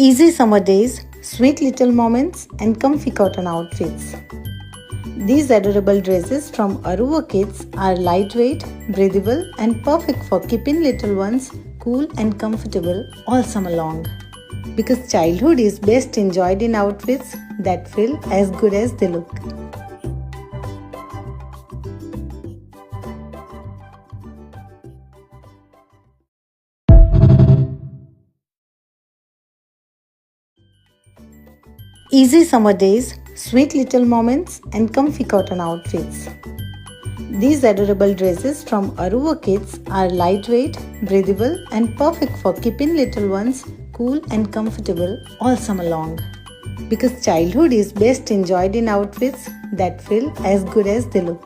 Easy summer days, sweet little moments, and comfy cotton outfits. These adorable dresses from Aruva Kids are lightweight, breathable, and perfect for keeping little ones cool and comfortable all summer long. Because childhood is best enjoyed in outfits that feel as good as they look. Easy summer days, sweet little moments, and comfy cotton outfits. These adorable dresses from Aruva Kids are lightweight, breathable, and perfect for keeping little ones cool and comfortable all summer long. Because childhood is best enjoyed in outfits that feel as good as they look.